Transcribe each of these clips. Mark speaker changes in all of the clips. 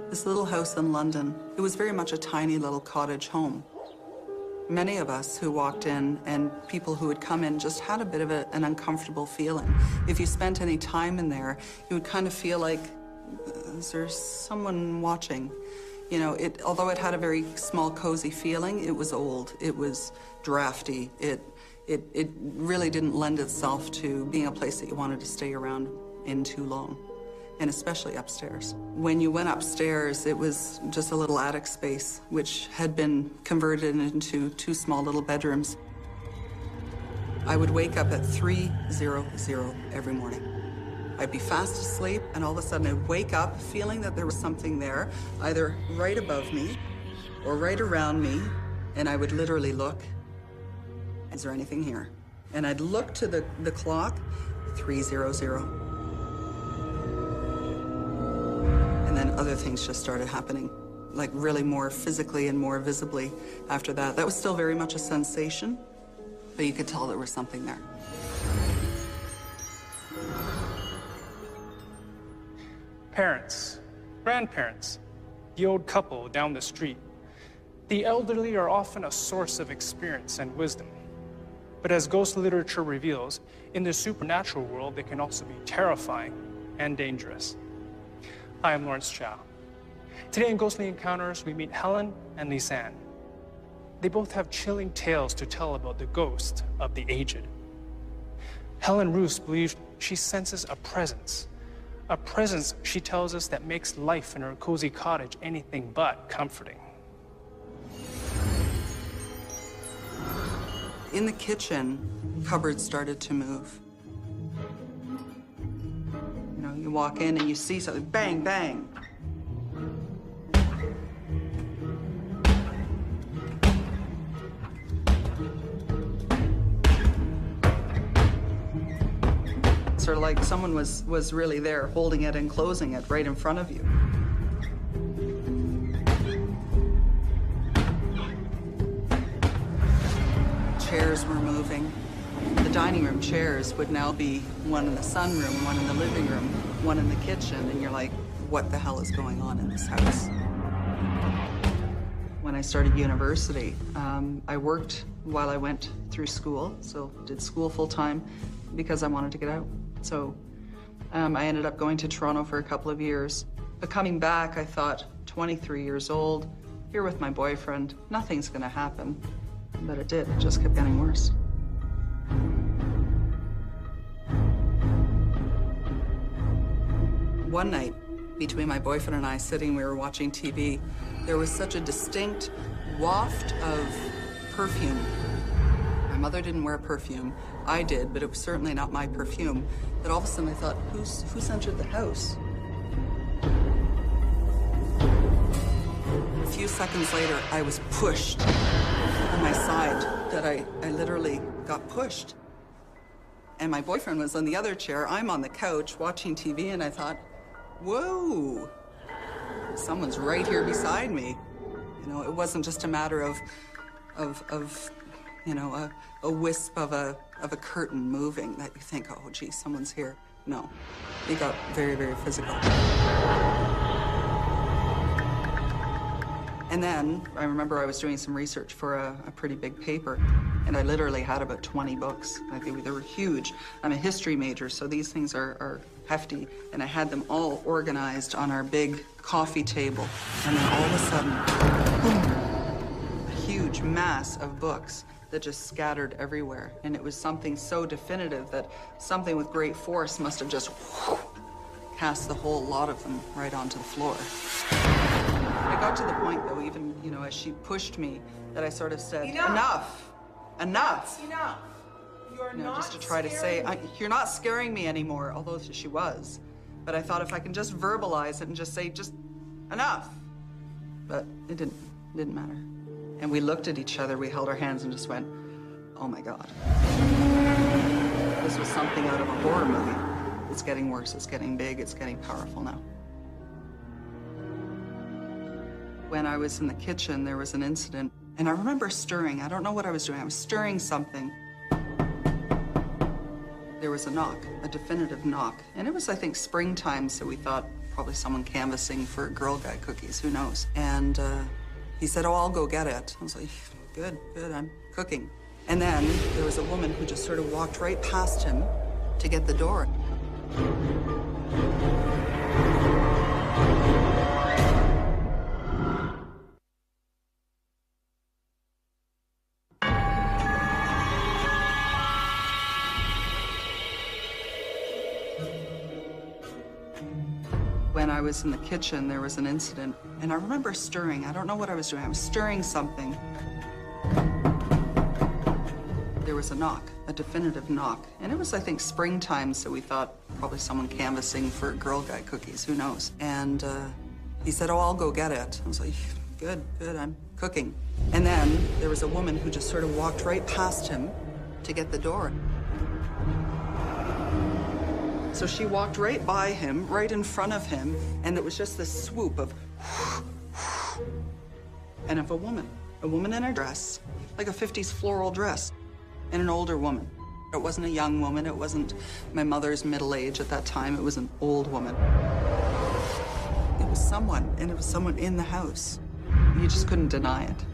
Speaker 1: This little house in London, it was very much a tiny little cottage home. Many of us who walked in and people who would come in just had a bit of an uncomfortable feeling. If you spent any time in there, you would kind of feel like, is there someone watching? You know, although it had a very small, cozy feeling, it was old, it was drafty. It really didn't lend itself to being a place that you wanted to stay around in too long, and especially upstairs. When you went upstairs, it was just a little attic space, which had been converted into 2 small little bedrooms. I would wake up at 3:00 every morning. I'd be fast asleep, and all of a sudden I'd wake up feeling that there was something there, either right above me or right around me, and I would literally look, is there anything here? And I'd look to the clock, 3:00. And then other things just started happening, like really more physically and more visibly after that. That was still very much a sensation, but you could tell there was something there.
Speaker 2: Parents, grandparents, the old couple down the street. The elderly are often a source of experience and wisdom. But as ghost literature reveals, in the supernatural world, they can also be terrifying and dangerous. Hi, I'm Lawrence Chow. Today in Ghostly Encounters, we meet Helen and Lisanne. They both have chilling tales to tell about the ghost of the aged. Helen Roos believes she senses a presence, she tells us, that makes life in her cozy cottage anything but comforting.
Speaker 1: In the kitchen, cupboards started to move. You know, you walk in and you see something, bang, bang. Sort of like someone was really there holding it and closing it right in front of you. Chairs were moving. The dining room chairs would now be one in the sunroom, one in the living room, one in the kitchen, and you're like, what the hell is going on in this house? When I started university, I worked while I went through school, so did school full-time because I wanted to get out. So I ended up going to Toronto for a couple of years. But coming back, I thought, 23 years old, here with my boyfriend, nothing's gonna happen. But it did, it just kept getting worse. One night, between my boyfriend and I sitting, we were watching TV, there was such a distinct waft of perfume. My mother didn't wear perfume. I did, but it was certainly not my perfume. That all of a sudden I thought, who's entered the house? A few seconds later, I was pushed on my side, that I literally got pushed. And my boyfriend was on the other chair. I'm on the couch watching TV, and I thought, whoa, someone's right here beside me. You know, it wasn't just a matter of you know, a wisp of a curtain moving that you think, oh, gee, someone's here. No, it got very, very physical. And then I remember I was doing some research for a pretty big paper, and I literally had about 20 books. I think they were huge. I'm a history major, so these things are hefty, and I had them all organized on our big coffee table. And then all of a sudden, boom, a huge mass of books that just scattered everywhere. And it was something so definitive that something with great force must have just cast the whole lot of them right onto the floor. I got to the point, though, even, you know, as she pushed me, that I sort of said, enough, enough.
Speaker 3: Enough. You're not
Speaker 1: just to try to say, you're not scaring me anymore, although she was. But I thought if I can just verbalize it and just say, just enough. But it didn't matter. And we looked at each other, we held our hands and just went, oh my God. This was something out of a horror movie. It's getting worse, it's getting big, it's getting powerful now. When I was in the kitchen, there was an incident, and I remember stirring. I don't know what I was doing. I was stirring something. There was a knock, a definitive knock. And it was, I think, springtime, so we thought probably someone canvassing for Girl Guide cookies, who knows? And he said, oh, I'll go get it. I was like, good, I'm cooking. And then there was a woman who just sort of walked right past him to get the door. When I was in the kitchen, there was an incident, and I remember stirring. I don't know what I was doing. I was stirring something. There was a knock, a definitive knock. And it was, I think, springtime, so we thought probably someone canvassing for Girl Guide cookies, who knows? And he said, oh, I'll go get it. I was like, good, I'm cooking. And then there was a woman who just sort of walked right past him to get the door. So she walked right by him, right in front of him, and it was just this swoop of and of a woman in a dress, like a 50s floral dress, and an older woman. It wasn't a young woman, it wasn't my mother's middle age at that time, it was an old woman. It was someone, and it was someone in the house. You just couldn't deny it.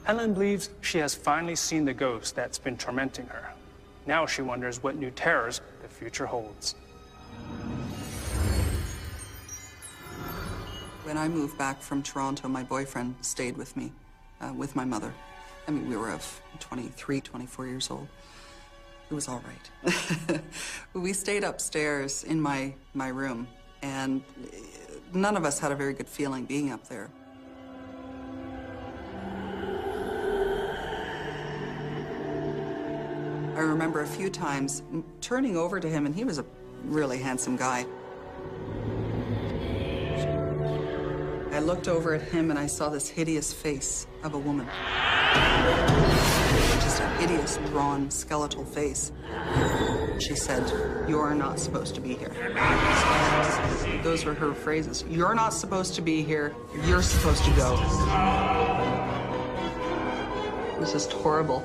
Speaker 2: Helen believes she has finally seen the ghost that's been tormenting her. Now she wonders what new terrors the future holds.
Speaker 1: When I moved back from Toronto, my boyfriend stayed with me, with my mother. I mean, we were of 23, 24 years old. It was all right. We stayed upstairs in my room, and none of us had a very good feeling being up there. I remember a few times turning over to him, and he was a really handsome guy. I looked over at him, and I saw this hideous face of a woman. Just a hideous, drawn, skeletal face. She said, "You're not supposed to be here." Those were her phrases. "You're not supposed to be here. You're supposed to go." It was just horrible.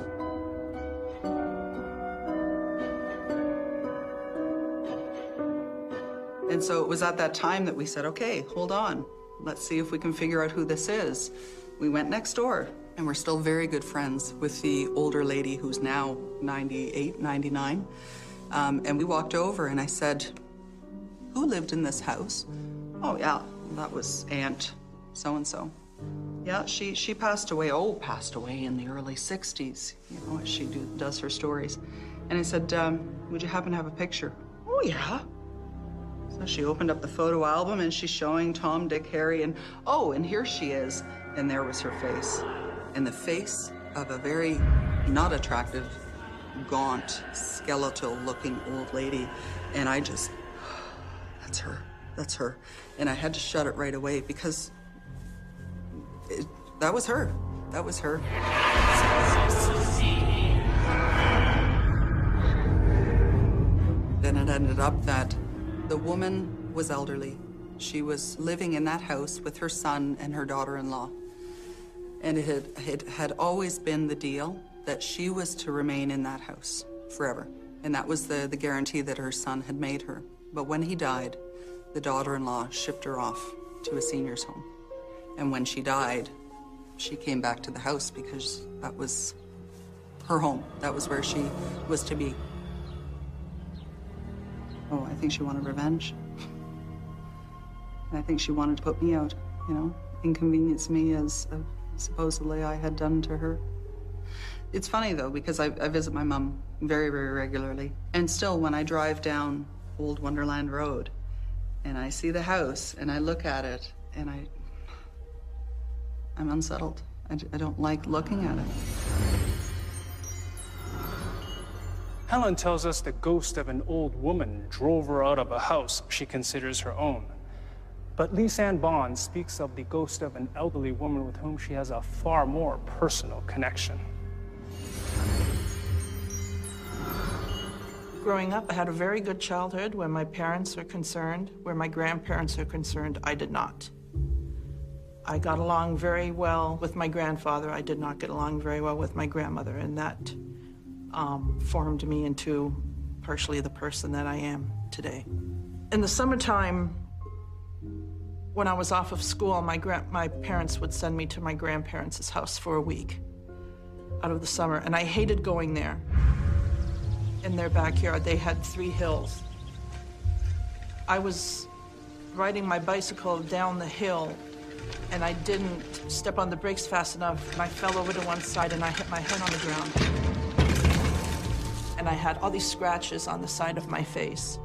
Speaker 1: And so it was at that time that we said, okay, hold on. Let's see if we can figure out who this is. We went next door, and we're still very good friends with the older lady who's now 98, 99. And we walked over, and I said, who lived in this house? Oh, yeah, that was Aunt so-and-so. Yeah, she passed away. Oh, passed away in the early 60s, you know, as she does her stories. And I said, would you happen to have a picture? Oh, yeah. So she opened up the photo album, and she's showing Tom, Dick, Harry, and oh, and here she is. And there was her face. And the face of a very not attractive, gaunt, skeletal-looking old lady. And I just, that's her. And I had to shut it right away because that was her. That was her. Then it ended up that the woman was elderly. She was living in that house with her son and her daughter-in-law. And it had always been the deal that she was to remain in that house forever. And that was the guarantee that her son had made her. But when he died, the daughter-in-law shipped her off to a senior's home. And when she died, she came back to the house because that was her home. That was where she was to be. Oh, I think she wanted revenge. And I think she wanted to put me out, you know, inconvenience me as supposedly I had done to her. It's funny, though, because I visit my mom very, very regularly. And still, when I drive down Old Wonderland Road and I see the house and I look at it and I'm unsettled. I don't like looking at it.
Speaker 2: Helen tells us the ghost of an old woman drove her out of a house she considers her own. But Lisa-Ann Bond speaks of the ghost of an elderly woman with whom she has a far more personal connection.
Speaker 3: Growing up, I had a very good childhood where my parents are concerned, where my grandparents are concerned. I did not. I got along very well with my grandfather. I did not get along very well with my grandmother, and that formed me into partially the person that I am today. In the summertime, when I was off of school, my parents would send me to my grandparents' house for a week out of the summer, and I hated going there. In their backyard, they had 3 hills. I was riding my bicycle down the hill, and I didn't step on the brakes fast enough, and I fell over to one side, and I hit my head on the ground. And I had all these scratches on the side of my face.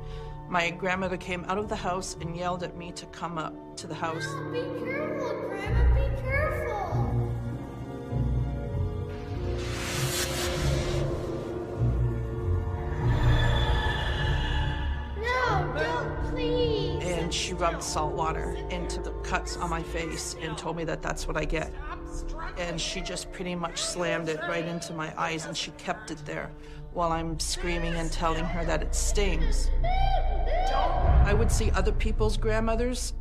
Speaker 3: My grandmother came out of the house and yelled at me to come up to the house.
Speaker 4: Oh, be careful, Grandma, be careful. No, don't, please.
Speaker 3: And she rubbed salt water into the cuts on my face and told me that that's what I get. And she just pretty much slammed it right into my eyes, and she kept it there while I'm screaming and telling her that it stings. I would see other people's grandmothers,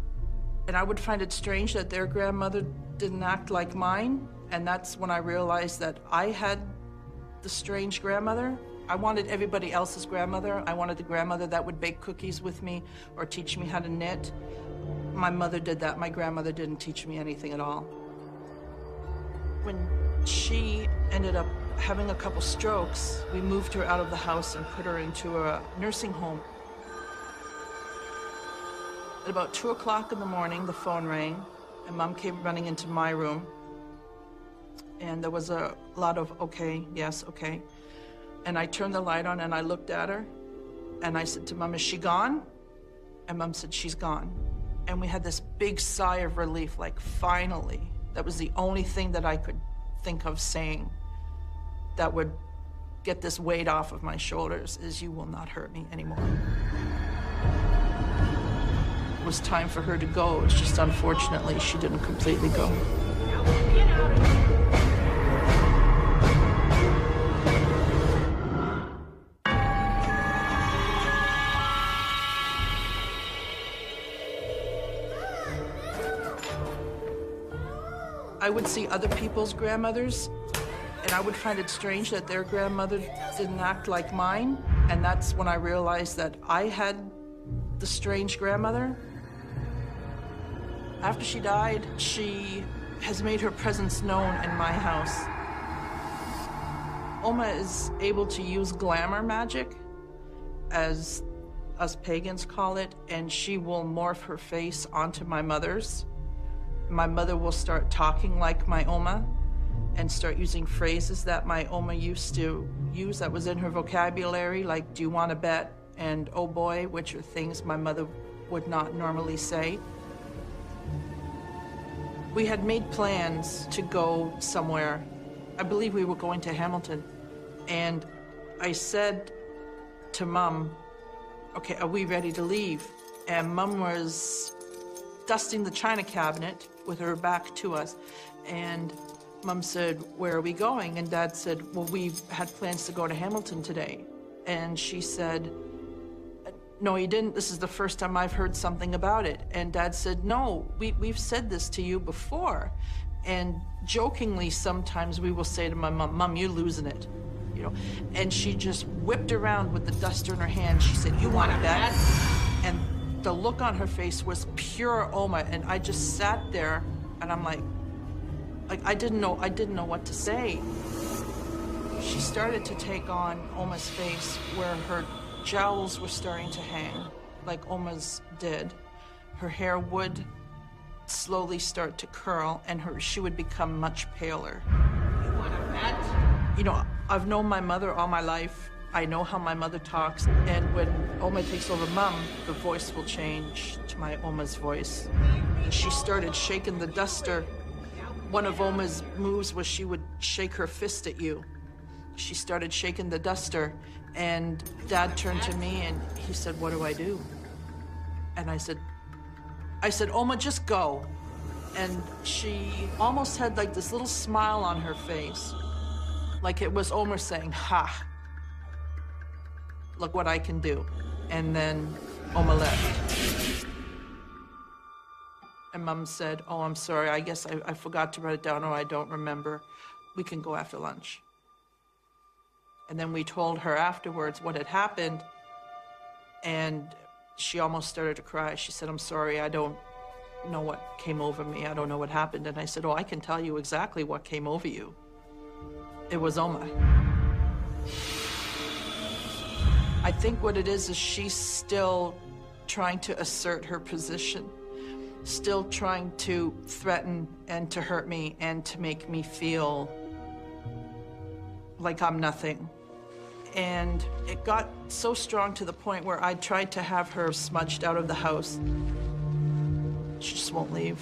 Speaker 3: and I would find it strange that their grandmother didn't act like mine, and that's when I realized that I had the strange grandmother. I wanted everybody else's grandmother. I wanted the grandmother that would bake cookies with me or teach me how to knit. My mother did that. My grandmother didn't teach me anything at all. When she ended up having a couple strokes, we moved her out of the house and put her into a nursing home. At about 2 o'clock in the morning, the phone rang, and Mom came running into my room. And there was a lot of, okay, yes, okay. And I turned the light on and I looked at her, and I said to Mom, is she gone? And Mom said, she's gone. And we had this big sigh of relief, like finally. That was the only thing that I could think of saying that would get this weight off of my shoulders, is you will not hurt me anymore. It was time for her to go. It's just unfortunately she didn't completely go. I would see other people's grandmothers, and I would find it strange that their grandmother didn't act like mine, and that's when I realized that I had the strange grandmother. After she died, she has made her presence known in my house. Oma is able to use glamour magic, as us pagans call it, and she will morph her face onto my mother's. My mother will start talking like my Oma and start using phrases that my Oma used to use that was in her vocabulary, like, do you want to bet? And oh boy, which are things my mother would not normally say. We had made plans to go somewhere. I believe we were going to Hamilton. And I said to Mom, okay, are we ready to leave? And Mom was dusting the china cabinet with her back to us. And Mom said, where are we going? And Dad said, well, we've had plans to go to Hamilton today. And she said, no, you didn't. This is the first time I've heard something about it. And Dad said, no, we've said this to you before. And jokingly, sometimes we will say to my mom, Mom, you're losing it, you know. And she just whipped around with the duster in her hand. She said, you want to bet? And the look on her face was pure Oma. And I just sat there, and I'm like I didn't know what to say. She started to take on Oma's face, where her jowls were starting to hang, like Oma's did. Her hair would slowly start to curl, and she would become much paler.
Speaker 4: You want to bet?
Speaker 3: You know, I've known my mother all my life. I know how my mother talks, and when Oma takes over Mom, the voice will change to my Oma's voice. And she started shaking the duster. One of Oma's moves was she would shake her fist at you. She started shaking the duster, and Dad turned to me and he said, what do I do? And I said, Oma, just go. And she almost had like this little smile on her face, like it was Oma saying, ha, look what I can do. And then Oma left. And Mom said, oh, I'm sorry, I guess I forgot to write it down, or I don't remember. We can go after lunch. And then we told her afterwards what had happened, and she almost started to cry. She said, I'm sorry, I don't know what came over me. I don't know what happened. And I said, oh, I can tell you exactly what came over you. It was Oma. I think what it is she's still trying to assert her position, still trying to threaten and to hurt me and to make me feel like I'm nothing. And it got so strong to the point where I tried to have her smudged out of the house. She just won't leave.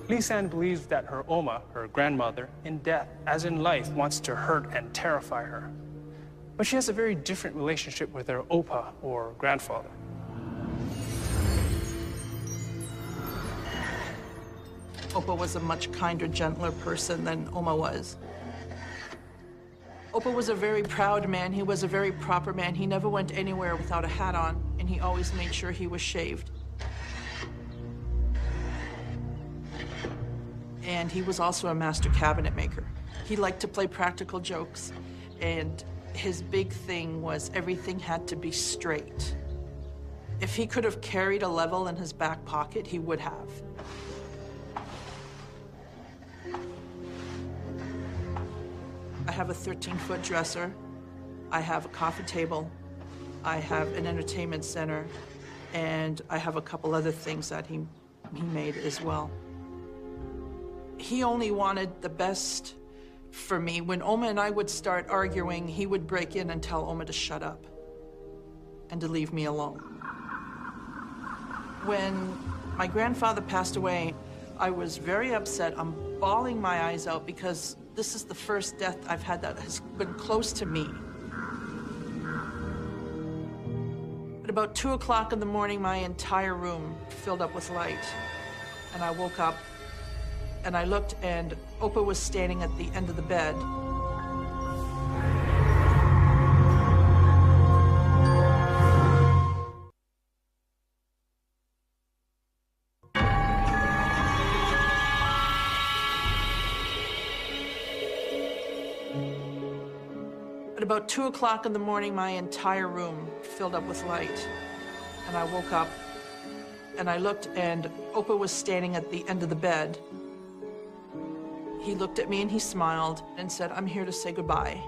Speaker 2: Lisanne believes that her Oma, her grandmother, in death, as in life, wants to hurt and terrify her. But she has a very different relationship with her Opa, or grandfather.
Speaker 3: Opa was a much kinder, gentler person than Oma was. Opa was a very proud man. He was a very proper man. He never went anywhere without a hat on, and he always made sure he was shaved. And he was also a master cabinet maker. He liked to play practical jokes, and his big thing was everything had to be straight. If he could have carried a level in his back pocket, he would have. I have a 13-foot dresser. I have a coffee table. I have an entertainment center, and I have a couple other things that he made as well. He only wanted the best for me. When Oma and I would start arguing, he would break in and tell Oma to shut up and to leave me alone. When my grandfather passed away, I was very upset. I'm bawling my eyes out because this is the first death I've had that has been close to me. At about 2 o'clock in the morning, my entire room filled up with light. And I woke up and I looked, and Opa was standing at the end of the bed. At about 2 o'clock in the morning, my entire room filled up with light. And I woke up and I looked, and Opa was standing at the end of the bed. He looked at me and he smiled and said, I'm here to say goodbye.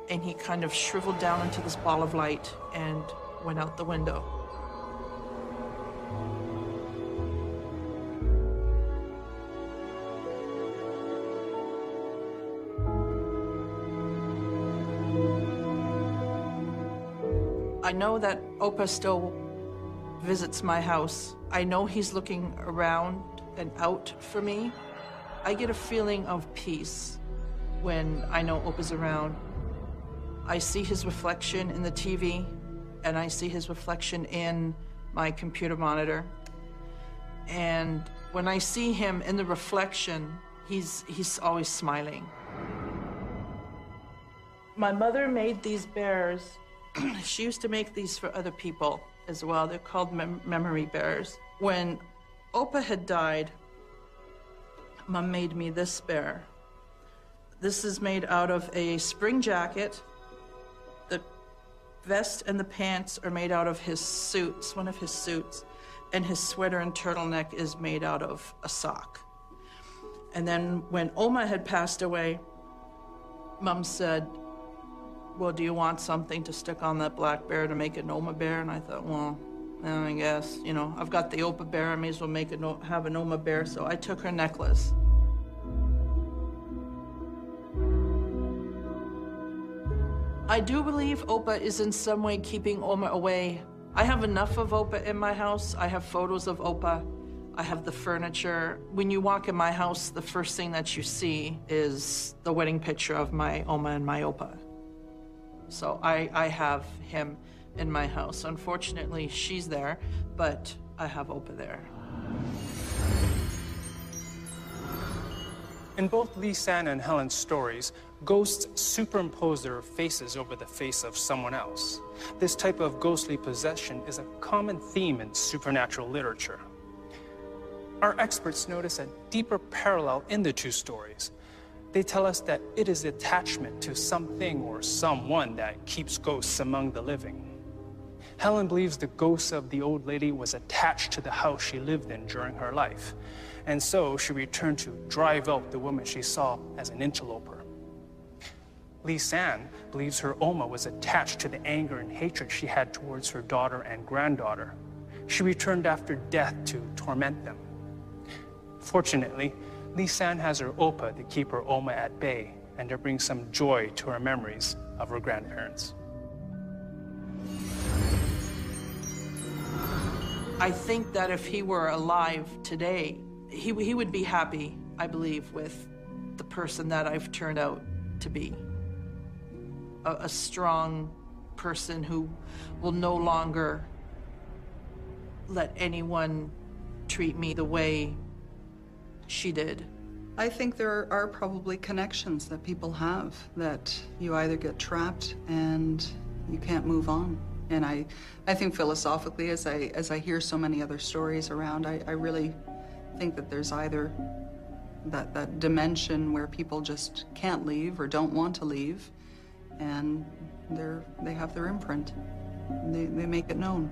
Speaker 3: And he kind of shriveled down into this ball of light and went out the window. I know that Opa still visits my house. I know he's looking around and out for me. I get a feeling of peace when I know Opa's around. I see his reflection in the TV, and I see his reflection in my computer monitor. And when I see him in the reflection, he's always smiling. My mother made these bears. She used to make these for other people as well. They're called memory bears. When Opa had died, Mom made me this bear. This is made out of a spring jacket. The vest and the pants are made out of his suits, one of his suits, and his sweater and turtleneck is made out of a sock. And then when Oma had passed away, Mom said, well, do you want something to stick on that black bear to make it an Oma bear? And I thought, well, I guess, you know, I've got the Opa bear, I may as well have an Oma bear. So I took her necklace. I do believe Opa is in some way keeping Oma away. I have enough of Opa in my house. I have photos of Opa. I have the furniture. When you walk in my house, the first thing that you see is the wedding picture of my Oma and my Opa. So I have him in my house. Unfortunately, she's there, but I have Opa there.
Speaker 2: In both Lisanne and Helen's stories, ghosts superimpose their faces over the face of someone else. This type of ghostly possession is a common theme in supernatural literature. Our experts notice a deeper parallel in the two stories. They tell us that it is attachment to something or someone that keeps ghosts among the living. Helen believes the ghost of the old lady was attached to the house she lived in during her life, and so she returned to drive out the woman she saw as an interloper. Lisanne believes her Oma was attached to the anger and hatred she had towards her daughter and granddaughter. She returned after death to torment them. Fortunately, Lisanne has her Opa to keep her Oma at bay and to bring some joy to her memories of her grandparents.
Speaker 3: I think that if he were alive today, he would be happy, I believe, with the person that I've turned out to be. A strong person who will no longer let anyone treat me the way she did.
Speaker 1: I think there are probably connections that people have, that you either get trapped and you can't move on. And I think philosophically, as I hear so many other stories around, I really think that there's either that dimension where people just can't leave or don't want to leave, and they have their imprint. They make it known.